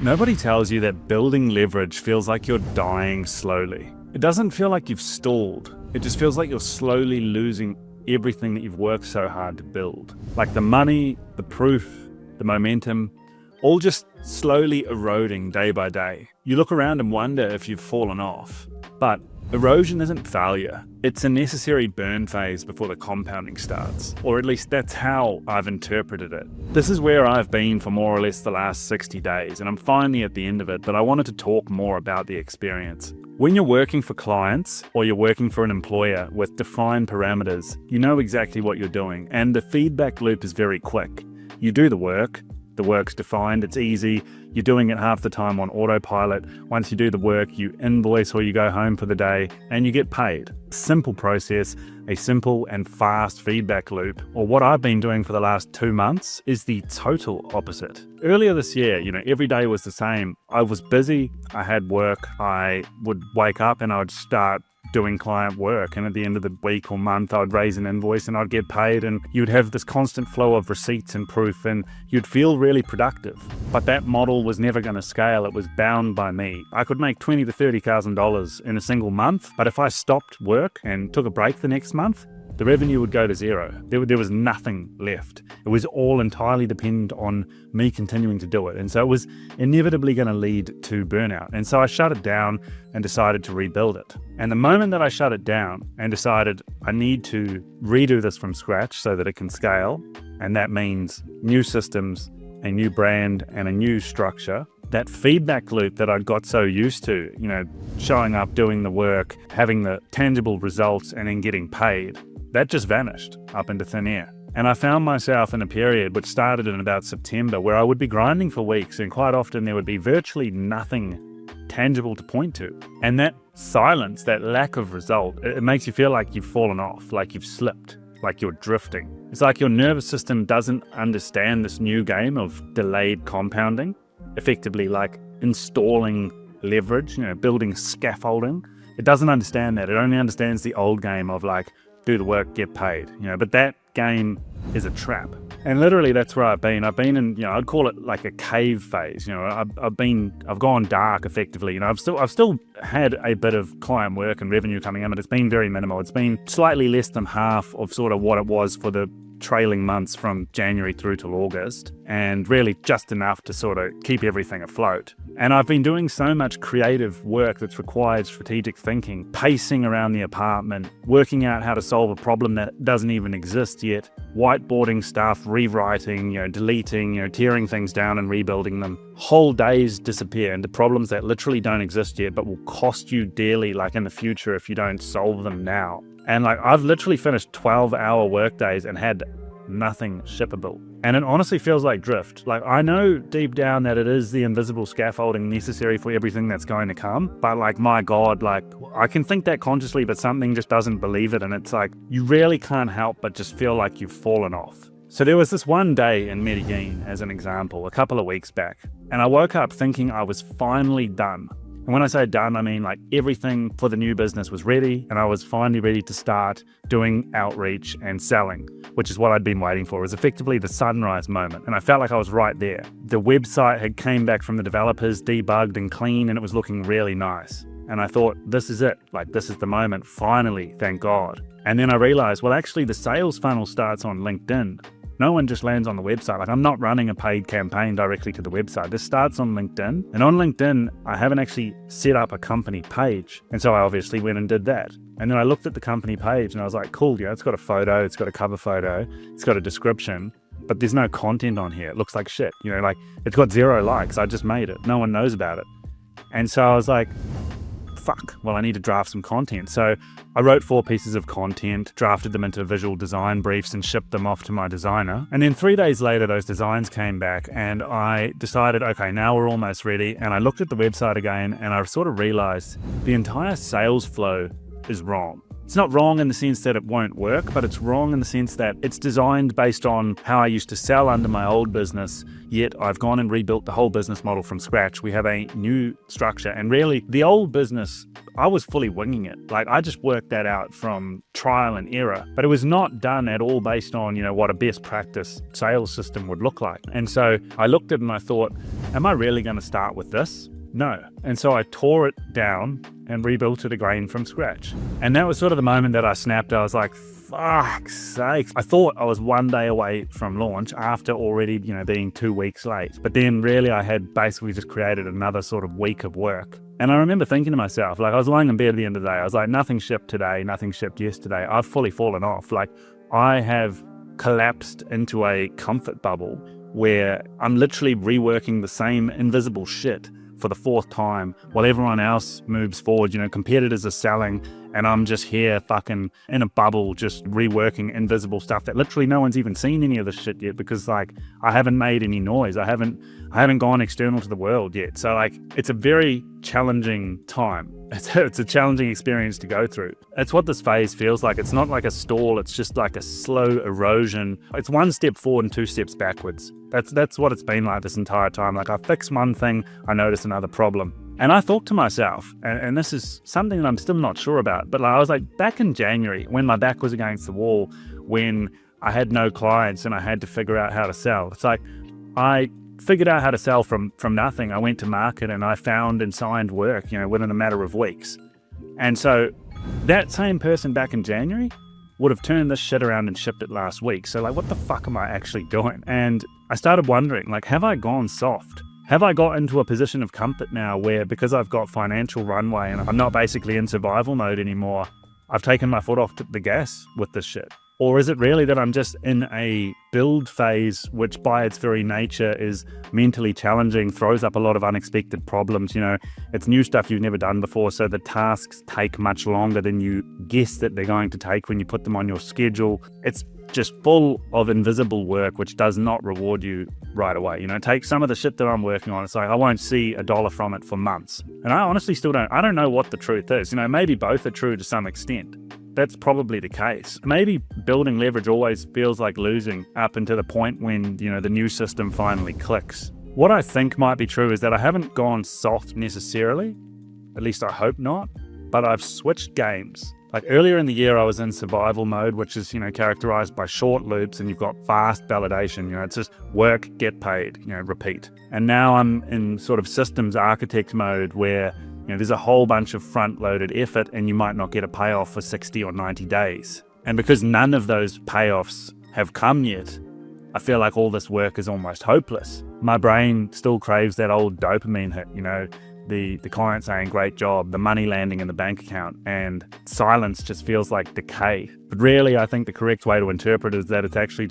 Nobody tells you that building leverage feels like you're dying slowly. It doesn't feel like you've stalled. It just feels like you're slowly losing everything that you've worked so hard to build. Like the money, the proof, the momentum, all just slowly eroding day by day. You look around and wonder if you've fallen off. But erosion isn't failure. It's a necessary burn phase before the compounding starts. Or at least that's how I've interpreted it. This is where I've been for more or less the last 60 days, and I'm finally at the end of it, but I wanted to talk more about the experience. When you're working for clients or you're working for an employer with defined parameters, you know exactly what you're doing, and the feedback loop is very quick. You do the work's defined, it's easy, you're doing it half the time on autopilot. Once you do the work, you invoice or you go home for the day and you get paid. Simple process, a simple and fast feedback loop, or what I've been doing for the last 2 months is the total opposite. Earlier this year, every day was the same. I was busy, I had work, I would wake up and I would start doing client work, and at the end of the week or month I'd raise an invoice and I'd get paid, and you'd have this constant flow of receipts and proof and you'd feel really productive. But that model was never going to scale. It was bound by me. I could make $20,000 to $30,000 in a single month, but if I stopped work and took a break the next month, the revenue would go to zero. There was nothing left. It was all entirely dependent on me continuing to do it. And so it was inevitably going to lead to burnout. And so I shut it down and decided to rebuild it. And the moment that I shut it down and decided I need to redo this from scratch so that it can scale, and that means new systems, a new brand, and a new structure, that feedback loop that I got so used to, showing up, doing the work, having the tangible results, and then getting paid, that just vanished up into thin air. And I found myself in a period which started in about September where I would be grinding for weeks, and quite often there would be virtually nothing tangible to point to. And that silence, that lack of result, it makes you feel like you've fallen off, like you've slipped, like you're drifting. It's like your nervous system doesn't understand this new game of delayed compounding, effectively like installing leverage, building scaffolding. It doesn't understand that. It only understands the old game of like, do the work, get paid, but that game is a trap. And literally that's where I've been. I've been in, I'd call it like a cave phase. I've gone dark effectively. I've still had a bit of client work and revenue coming in, but it's been very minimal. It's been slightly less than half of sort of what it was for the trailing months from January through till August, and really just enough to sort of keep everything afloat. And I've been doing so much creative work that's required strategic thinking, pacing around the apartment, working out how to solve a problem that doesn't even exist yet, whiteboarding stuff, rewriting, deleting, tearing things down and rebuilding them. Whole days disappear into problems that literally don't exist yet but will cost you dearly like in the future if you don't solve them now. And I've literally finished 12-hour workdays and had nothing shippable. And it honestly feels like drift. I know deep down that it is the invisible scaffolding necessary for everything that's going to come. But my God, I can think that consciously, but something just doesn't believe it. And it's you really can't help but just feel like you've fallen off. So there was this one day in Medellin, as an example, a couple of weeks back. And I woke up thinking I was finally done. And when I say done, I mean everything for the new business was ready, and I was finally ready to start doing outreach and selling, which is what I'd been waiting for. It was effectively the sunrise moment, and I felt like I was right there. The website had came back from the developers, debugged and clean, and it was looking really nice. And I thought, this is it. This is the moment, finally, thank God. And then I realized, well, actually the sales funnel starts on LinkedIn. No one just lands on the website. I'm not running a paid campaign directly to the website. This starts on LinkedIn. And on LinkedIn, I haven't actually set up a company page. And so I obviously went and did that. And then I looked at the company page and I was like, cool, it's got a photo, it's got a cover photo, it's got a description, but there's no content on here. It looks like shit. It's got 0 likes. I just made it. No one knows about it. And so I was like, fuck, well, I need to draft some content. So I wrote 4 pieces of content, drafted them into visual design briefs and shipped them off to my designer. And then 3 days later, those designs came back and I decided, okay, now we're almost ready. And I looked at the website again and I sort of realized the entire sales flow is wrong. It's not wrong in the sense that it won't work, but it's wrong in the sense that it's designed based on how I used to sell under my old business, yet I've gone and rebuilt the whole business model from scratch. We have a new structure, and really the old business, I was fully winging it. I just worked that out from trial and error, but it was not done at all based on, what a best practice sales system would look like. And so I looked at it and I thought, am I really going to start with this? No. And so I tore it down and rebuilt it again from scratch. And that was sort of the moment that I snapped. I was like, fuck's sake. I thought I was 1 day away from launch after already, being 2 weeks late. But then really I had basically just created another sort of week of work. And I remember thinking to myself, like I was lying in bed at the end of the day, I was like, nothing shipped today, nothing shipped yesterday. I've fully fallen off. Like I have collapsed into a comfort bubble where I'm literally reworking the same invisible shit for the 4th time while everyone else moves forward. Competitors are selling and I'm just here fucking in a bubble just reworking invisible stuff that literally no one's even seen any of this shit yet, because like I haven't made any noise. I haven't gone external to the world yet. So like it's a very challenging time. It's a challenging experience to go through. It's what this phase feels like. It's not like a stall, it's just like a slow erosion. It's 1 step forward and 2 steps backwards. That's what it's been like this entire time. Like I fix one thing, I notice another problem. And I thought to myself, and this is something that I'm still not sure about, but I was like, back in January, when my back was against the wall, when I had no clients and I had to figure out how to sell, it's like I figured out how to sell from nothing. I went to market and I found and signed work, within a matter of weeks. And so that same person back in January would have turned this shit around and shipped it last week. So like, what the fuck am I actually doing? And I started wondering, like, have I gone soft? Have I got into a position of comfort now where, because I've got financial runway and I'm not basically in survival mode anymore, I've taken my foot off the gas with this shit? Or is it really that I'm just in a build phase, which by its very nature is mentally challenging, throws up a lot of unexpected problems? It's new stuff you've never done before, so the tasks take much longer than you guess that they're going to take when you put them on your schedule. It's just full of invisible work, which does not reward you right away. Take some of the shit that I'm working on. It's like I won't see $1 from it for months. And I honestly still don't know what the truth is. Maybe both are true to some extent. That's probably the case. Maybe building leverage always feels like losing up until the point when, the new system finally clicks. What I think might be true is that I haven't gone soft necessarily, at least I hope not, but I've switched games. Like earlier in the year, I was in survival mode, which is, characterized by short loops and you've got fast validation. It's just work, get paid, repeat. And now I'm in sort of systems architect mode where, there's a whole bunch of front-loaded effort and you might not get a payoff for 60 or 90 days. And because none of those payoffs have come yet, I feel like all this work is almost hopeless. My brain still craves that old dopamine hit, the client saying, great job, the money landing in the bank account, and silence just feels like decay. But really, I think the correct way to interpret it is that it's actually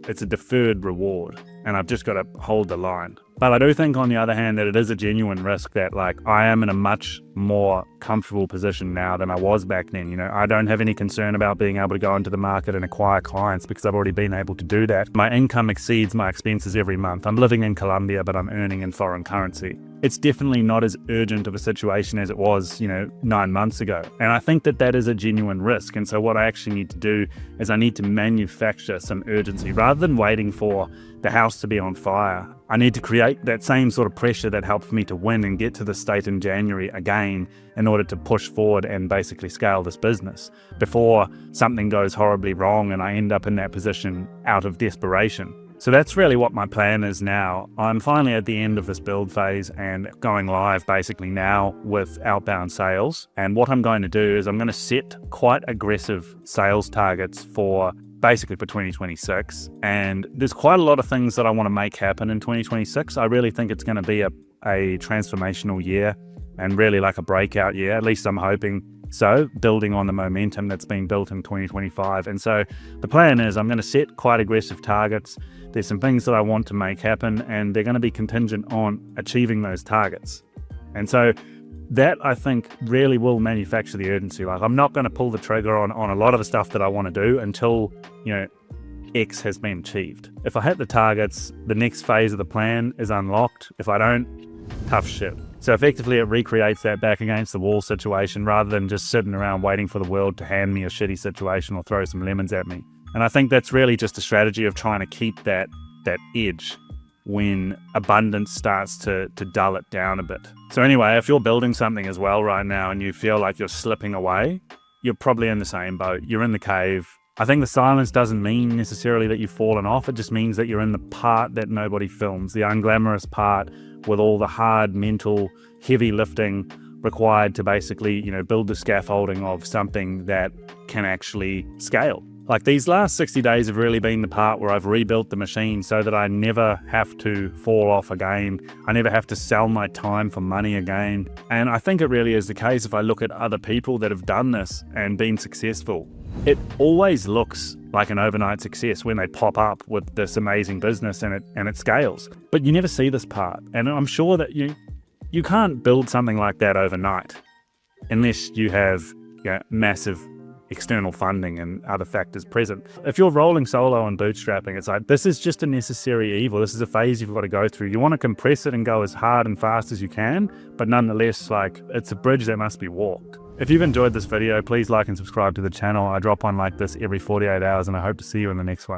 it's a deferred reward, and I've just got to hold the line. But I do think, on the other hand, that it is a genuine risk that, like, I am in a much more comfortable position now than I was back then. I don't have any concern about being able to go into the market and acquire clients because I've already been able to do that. My income exceeds my expenses every month. I'm living in Colombia, but I'm earning in foreign currency. It's definitely not as urgent of a situation as it was, 9 months ago. And I think that is a genuine risk. And so what I actually need to do is I need to manufacture some urgency rather than waiting for the house to be on fire. I need to create that same sort of pressure that helped me to win and get to the state in January again in order to push forward and basically scale this business before something goes horribly wrong and I end up in that position out of desperation. So that's really what my plan is now. I'm finally at the end of this build phase and going live basically now with outbound sales. And what I'm going to do is I'm going to set quite aggressive sales targets for 2026. And there's quite a lot of things that I want to make happen in 2026. I really think it's going to be a transformational year and really like a breakout year. At least I'm hoping so, building on the momentum that's been built in 2025. And so the plan is I'm going to set quite aggressive targets. There's some things that I want to make happen and they're going to be contingent on achieving those targets. And so that, I think, really will manufacture the urgency. Like, I'm not going to pull the trigger on a lot of the stuff that I want to do until, X has been achieved. If I hit the targets, the next phase of the plan is unlocked. If I don't, tough shit. So effectively, it recreates that back against the wall situation rather than just sitting around waiting for the world to hand me a shitty situation or throw some lemons at me. And I think that's really just a strategy of trying to keep that edge when abundance starts to dull it down a bit. So anyway, if you're building something as well right now and you feel like you're slipping away, you're probably in the same boat. You're in the cave. I think the silence doesn't mean necessarily that you've fallen off. It just means that you're in the part that nobody films, the unglamorous part with all the hard mental, heavy lifting required to basically, build the scaffolding of something that can actually scale. Like these last 60 days have really been the part where I've rebuilt the machine so that I never have to fall off again. I never have to sell my time for money again. And I think it really is the case if I look at other people that have done this and been successful. It always looks like an overnight success when they pop up with this amazing business and it scales. But you never see this part. And I'm sure that you can't build something like that overnight unless you have massive external funding and other factors present. If you're rolling solo and bootstrapping, it's like, this is just a necessary evil. This is a phase you've got to go through. You want to compress it and go as hard and fast as you can, but nonetheless, it's a bridge that must be walked. If you've enjoyed this video, please like and subscribe to the channel. I drop one like this every 48 hours and I hope to see you in the next one.